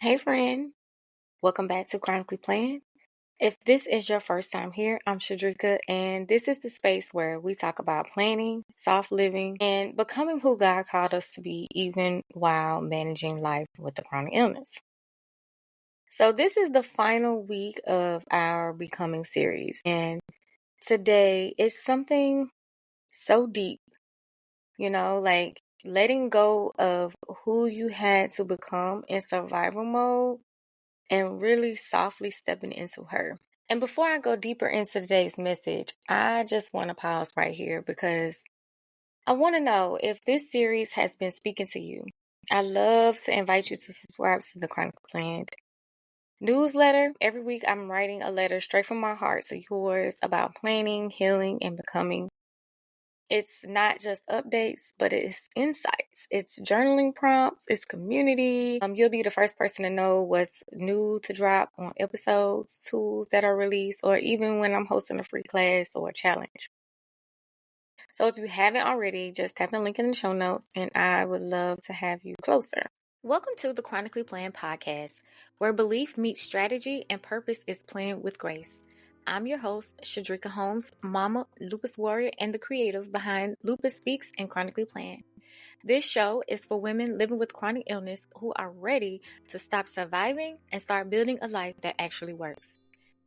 Hey friend, welcome back to Chronically Planned. If this is your first time here, I'm Shedrica, and this is the space where we talk about planning, soft living, and becoming who God called us to be, even while managing life with a chronic illness. So, this is the final week of our Becoming series, and today is something so deep, like letting go of who you had to become in survival mode and really softly stepping into her. And before I go deeper into today's message, I just want to pause right here because I want to know if this series has been speaking to you. I love to invite you to subscribe to the Chronically Planned newsletter. Every week I'm writing a letter straight from my heart to yours about planning, healing, and becoming. It's not just updates, but it's insights. It's journaling prompts. It's community. You'll be the first person to know what's new to drop on episodes, tools that are released, or even when I'm hosting a free class or a challenge. So if you haven't already, just tap the link in the show notes, and I would love to have you closer. Welcome to the Chronically Planned podcast, where belief meets strategy and purpose is planned with grace. I'm your host, Shedrica Holmes, mama, lupus warrior, and the creative behind Lupus Speaks and Chronically Planned. This show is for women living with chronic illness who are ready to stop surviving and start building a life that actually works.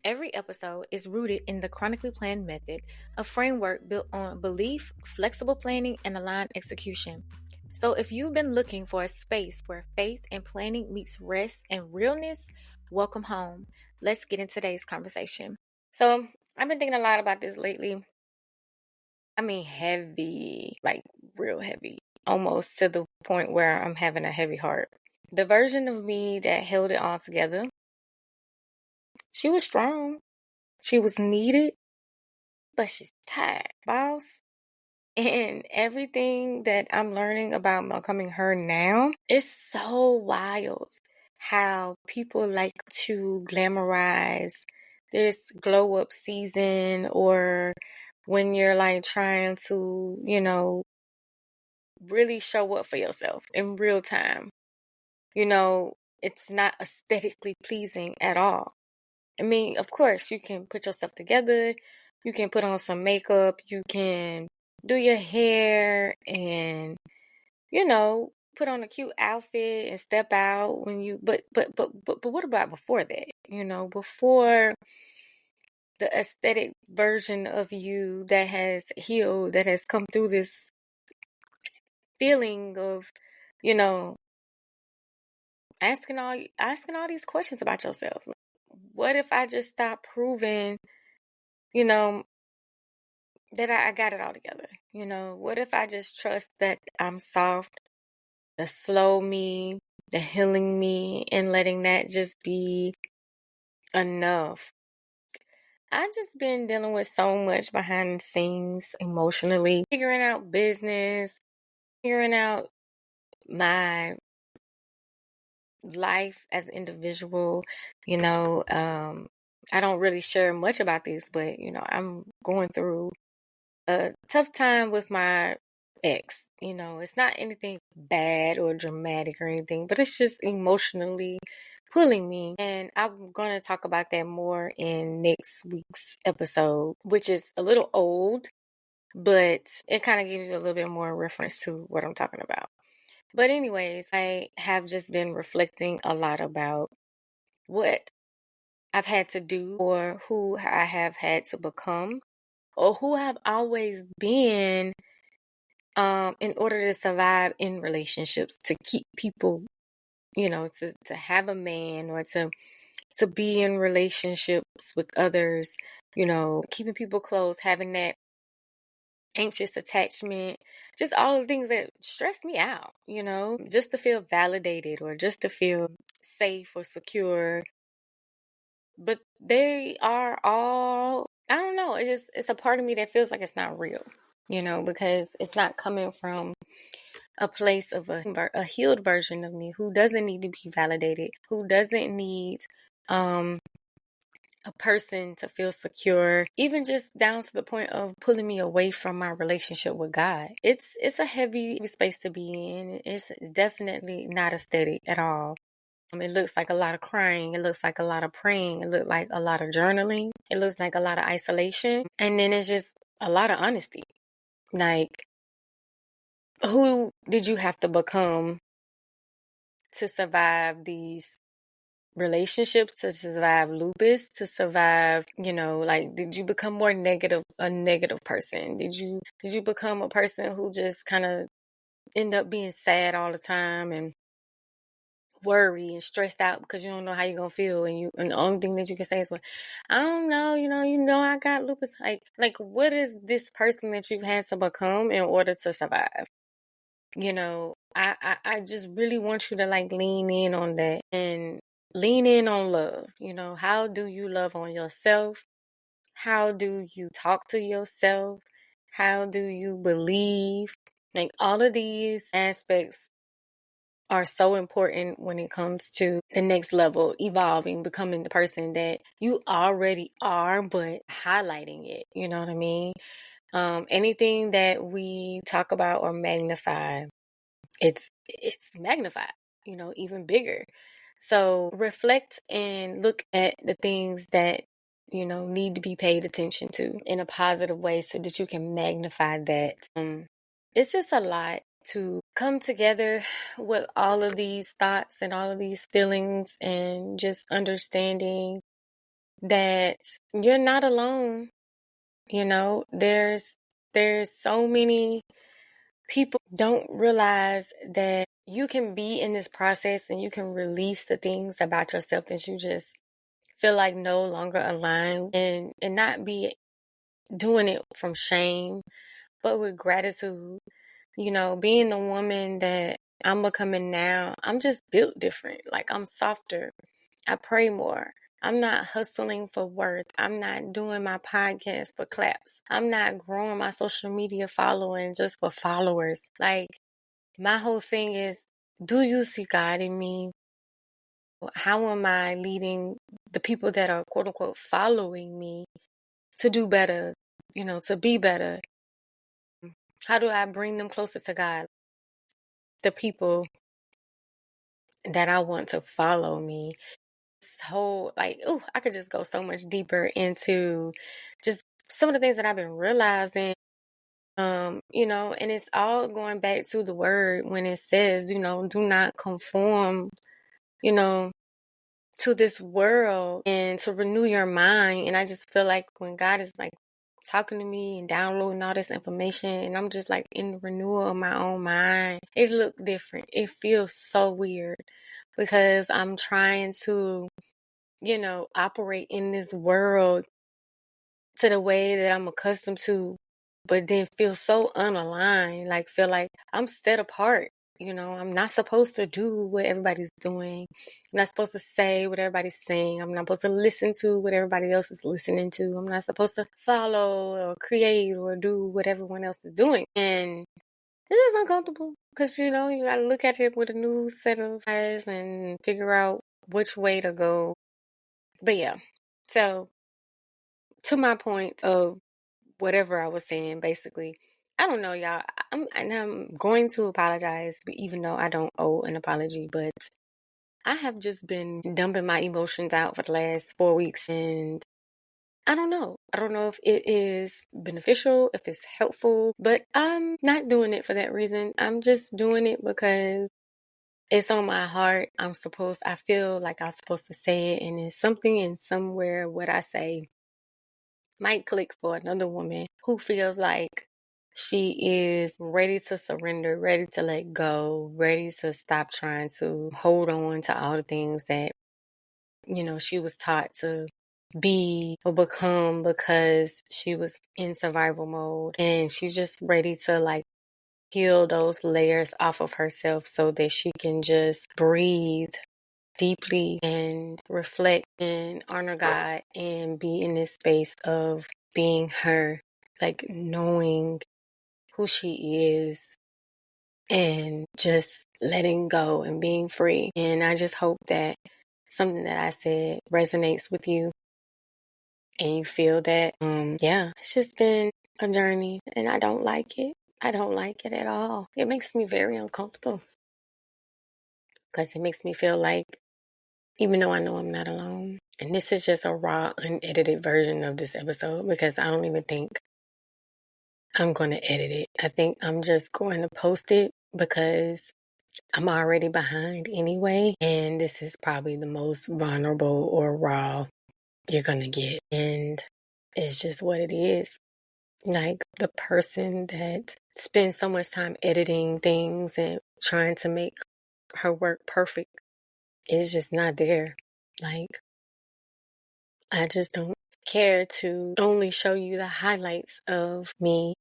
Every episode is rooted in the Chronically Planned method, a framework built on belief, flexible planning, and aligned execution. So if you've been looking for a space where faith and planning meets rest and realness, welcome home. Let's get into today's conversation. So I've been thinking a lot about this lately. I mean, heavy, like real heavy, almost to the point where I'm having a heavy heart. The version of me that held it all together, she was strong. She was needed, but she's tired, boss. And everything that I'm learning about becoming her now is so wild. How people like to glamorize this glow up season, or when you're like trying to, really show up for yourself in real time. It's not aesthetically pleasing at all. I mean, of course, you can put yourself together, you can put on some makeup, you can do your hair and, put on a cute outfit and step out when you but what about before that? Before the aesthetic version of you that has healed, that has come through this feeling of, you know, asking all these questions about yourself. What if I just stop proving, you know, that I got it all together? What if I just trust that I'm soft, the slow me, the healing me, and letting that just be enough? I just been dealing with so much behind the scenes emotionally, figuring out business, figuring out my life as an individual. I don't really share much about this, but I'm going through a tough time with my ex. It's not anything bad or dramatic or anything, but it's just emotionally pulling me. And I'm going to talk about that more in next week's episode, which is a little old, but it kind of gives you a little bit more reference to what I'm talking about. But anyways, I have just been reflecting a lot about what I've had to do, or who I have had to become, or who I've always been, in order to survive in relationships, to keep people, to have a man, or to be in relationships with others, keeping people close, having that anxious attachment, just all the things that stress me out, just to feel validated or just to feel safe or secure. But they are all, I don't know, it's a part of me that feels like it's not real, because it's not coming from a place of a healed version of me who doesn't need to be validated, who doesn't need a person to feel secure, even just down to the point of pulling me away from my relationship with God. It's a heavy space to be in. It's definitely not aesthetic at all. It looks like a lot of crying. It looks like a lot of praying. It looks like a lot of journaling. It looks like a lot of isolation. And then it's just a lot of honesty. Like, who did you have to become to survive these relationships, to survive lupus, to survive, like, did you become a negative person? Did you become a person who just kind of end up being sad all the time and worry and stressed out because you don't know how you're gonna feel, and the only thing that you can say is, well, I don't know, I got lupus. Like what is this person that you've had to become in order to survive? I just really want you to like lean in on that and lean in on love. How do you love on yourself? How do you talk to yourself? How do you believe? Like, all of these aspects are so important when it comes to the next level, evolving, becoming the person that you already are, but highlighting it. You know what I mean? Anything that we talk about or magnify, it's magnified, even bigger. So reflect and look at the things that need to be paid attention to in a positive way so that you can magnify that. It's just a lot to come together with all of these thoughts and all of these feelings, and just understanding that you're not alone. There's so many people don't realize that you can be in this process and you can release the things about yourself that you just feel like no longer align, and not be doing it from shame, but with gratitude. Being the woman that I'm becoming now, I'm just built different. Like, I'm softer. I pray more. I'm not hustling for worth. I'm not doing my podcast for claps. I'm not growing my social media following just for followers. Like, my whole thing is, do you see God in me? How am I leading the people that are quote unquote following me to do better, to be better? How do I bring them closer to God? The people that I want to follow me. This whole, like, I could just go so much deeper into just some of the things that I've been realizing, and it's all going back to the word when it says, do not conform, to this world, and to renew your mind. And I just feel like when God is like talking to me and downloading all this information, and I'm just like in the renewal of my own mind, it looks different. It feels so weird because I'm trying to, operate in this world to the way that I'm accustomed to, but then feel so unaligned, like feel like I'm set apart. I'm not supposed to do what everybody's doing. I'm not supposed to say what everybody's saying. I'm not supposed to listen to what everybody else is listening to. I'm not supposed to follow or create or do what everyone else is doing. And it's just uncomfortable because, you got to look at it with a new set of eyes and figure out which way to go. But yeah, so to my point of whatever I was saying, basically, I don't know, y'all. I'm going to apologize, even though I don't owe an apology, but I have just been dumping my emotions out for the last 4 weeks, and I don't know. I don't know if it is beneficial, if it's helpful, but I'm not doing it for that reason. I'm just doing it because it's on my heart. I feel like I'm supposed to say it, and it's something in somewhere what I say might click for another woman who feels like she is ready to surrender, ready to let go, ready to stop trying to hold on to all the things that, she was taught to be or become because she was in survival mode. And she's just ready to like peel those layers off of herself so that she can just breathe deeply and reflect and honor God and be in this space of being her, like knowing who she is and just letting go and being free. And I just hope that something that I said resonates with you and you feel that. Yeah, it's just been a journey and I don't like it. I don't like it at all. It makes me very uncomfortable because it makes me feel like even though I know I'm not alone. And this is just a raw, unedited version of this episode because I don't even think I'm going to edit it. I think I'm just going to post it because I'm already behind anyway. And this is probably the most vulnerable or raw you're going to get. And it's just what it is. Like the person that spends so much time editing things and trying to make her work perfect is just not there. Like, I just don't care to only show you the highlights of me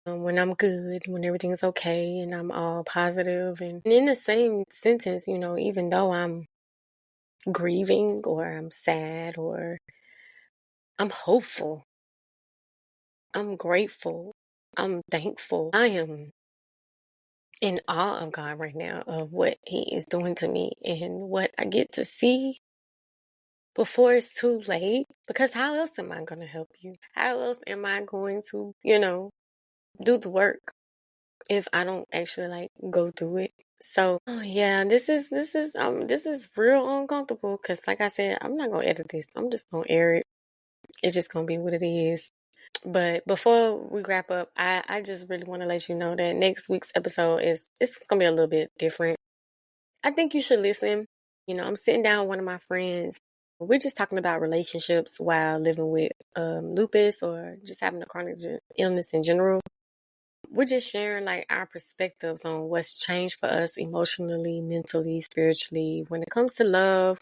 when I'm good, when everything's okay and I'm all positive. And in the same sentence, even though I'm grieving or I'm sad or I'm hopeful, I'm grateful, I'm thankful, I am in awe of God right now of what He is doing to me and what I get to see before it's too late. Because how else am I going to help you? How else am I going to, do the work if I don't actually go through it? So, yeah, this is real uncomfortable because like I said, I'm not going to edit this. I'm just going to air it. It's just going to be what it is. But before we wrap up, I just really want to let you know that next week's episode it's going to be a little bit different. I think you should listen. I'm sitting down with one of my friends. We're just talking about relationships while living with lupus or just having a chronic illness in general. We're just sharing our perspectives on what's changed for us emotionally, mentally, spiritually, when it comes to love,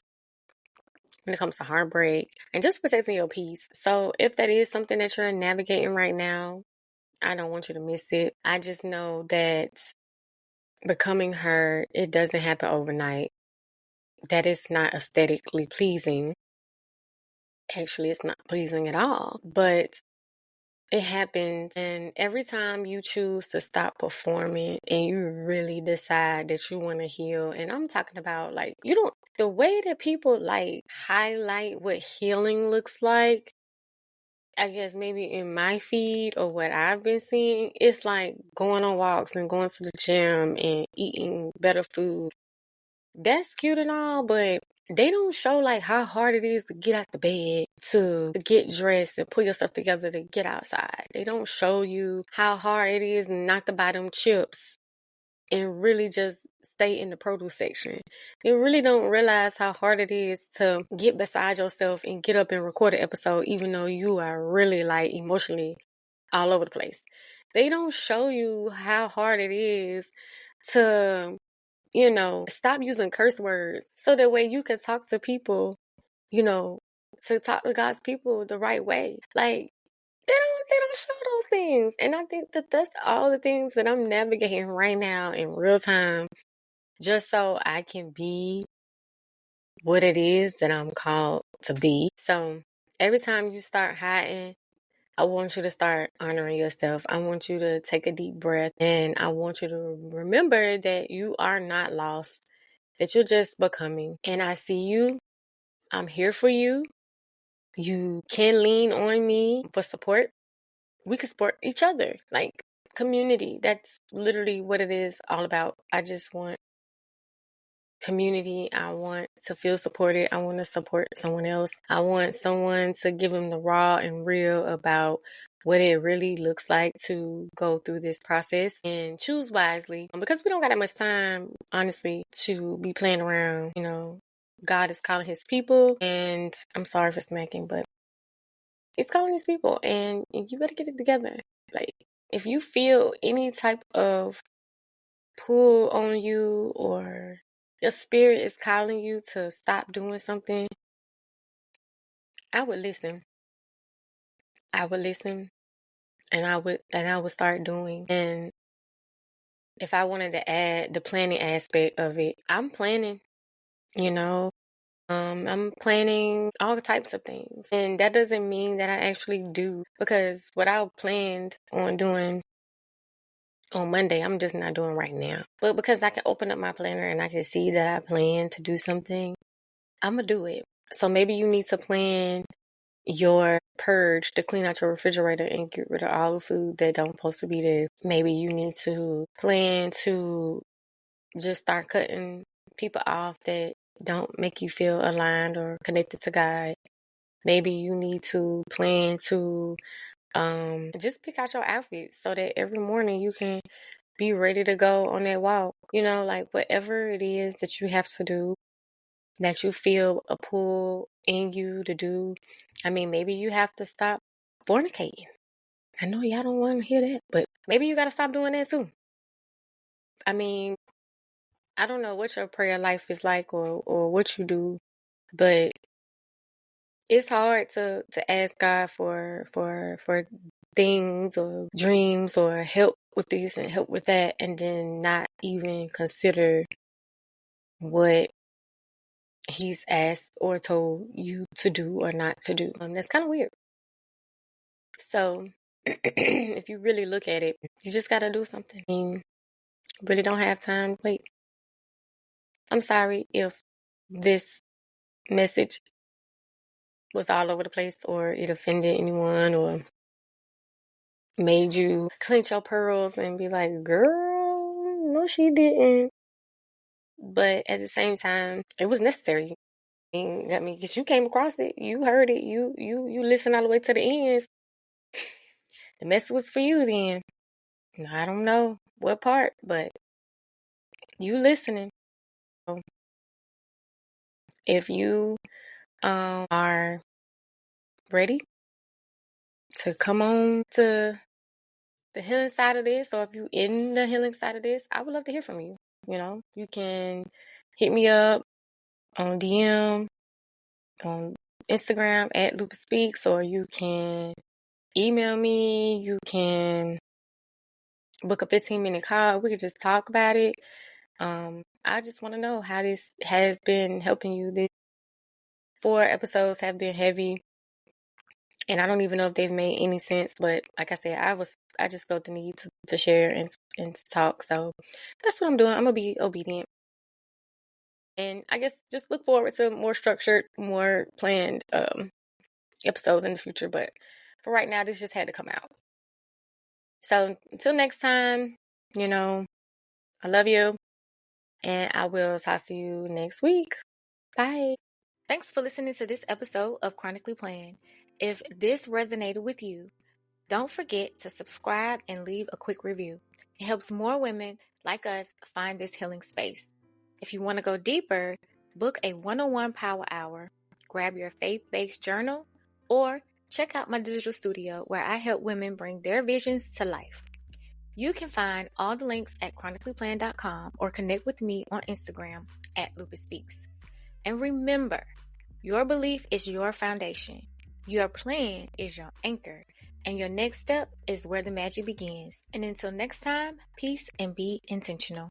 when it comes to heartbreak, and just protecting your peace. So if that is something that you're navigating right now, I don't want you to miss it. I just know that becoming her, it doesn't happen overnight. That is not aesthetically pleasing. Actually, it's not pleasing at all. But it happens, and every time you choose to stop performing and you really decide that you want to heal, and I'm talking about the way that people highlight what healing looks like, I guess maybe in my feed or what I've been seeing, it's like going on walks and going to the gym and eating better food. That's cute and all, but they don't show how hard it is to get out the bed, to get dressed and put yourself together to get outside. They don't show you how hard it is not to buy them chips and really just stay in the produce section. You really don't realize how hard it is to get beside yourself and get up and record an episode even though you are really emotionally all over the place. They don't show you how hard it is to stop using curse words so that way you can talk to people, to talk to God's people the right way. They don't show those things. And I think that that's all the things that I'm navigating right now in real time, just so I can be what it is that I'm called to be. So every time you start hiding, I want you to start honoring yourself. I want you to take a deep breath, and I want you to remember that you are not lost, that you're just becoming. And I see you. I'm here for you. You can lean on me for support. We can support each other, community. That's literally what it is all about. I just want community. I want to feel supported. I want to support someone else. I want someone to give them the raw and real about what it really looks like to go through this process and choose wisely, because we don't got that much time, honestly, to be playing around. God is calling His people, and I'm sorry for smacking, but it's calling His people, and you better get it together. If you feel any type of pull on you or your spirit is calling you to stop doing something, I would listen. I would listen, and I would start doing. And if I wanted to add the planning aspect of it, I'm planning, I'm planning all types of things. And that doesn't mean that I actually do, because what I planned on doing on Monday, I'm just not doing right now. But because I can open up my planner and I can see that I plan to do something, I'm going to do it. So maybe you need to plan your purge to clean out your refrigerator and get rid of all the food that don't supposed to be there. Maybe you need to plan to just start cutting people off that don't make you feel aligned or connected to God. Maybe you need to plan to just pick out your outfit so that every morning you can be ready to go on that walk. Like whatever it is that you have to do, that you feel a pull in you to do. I mean, maybe you have to stop fornicating. I know y'all don't want to hear that, but maybe you got to stop doing that too. I mean, I don't know what your prayer life is like or what you do, but it's hard to ask God for things or dreams or help with this and help with that, and then not even consider what He's asked or told you to do or not to do. That's kind of weird. So if you really look at it, you just got to do something. I mean, really don't have time to wait. I'm sorry if this message was all over the place or it offended anyone or made you clench your pearls and be like, girl, no, she didn't. But at the same time, it was necessary. I mean, because you came across it, you heard it, you listened all the way to the end. The message was for you then. I don't know what part, but you listening. So if you are ready to come on to the healing side of this, or if you in the healing side of this, I would love to hear from you. You can hit me up on DM on Instagram at Lupus Speaks, or you can email me. You can book a 15-minute call. We could just talk about it. I just want to know how this has been helping you. These 4 episodes have been heavy, and I don't even know if they've made any sense. But like I said, I just felt the need to share and to talk. So that's what I'm doing. I'm gonna be obedient, and I guess just look forward to more structured, more planned episodes in the future. But for right now, this just had to come out. So until next time, I love you, and I will talk to you next week. Bye. Thanks for listening to this episode of Chronically Planned. If this resonated with you, don't forget to subscribe and leave a quick review. It helps more women like us find this healing space. If you want to go deeper, book a one-on-one power hour, grab your faith-based journal, or check out my digital studio where I help women bring their visions to life. You can find all the links at chronicallyplanned.com or connect with me on Instagram at Lupus Speaks. And remember, your belief is your foundation, your plan is your anchor, and your next step is where the magic begins. And until next time, peace and be intentional.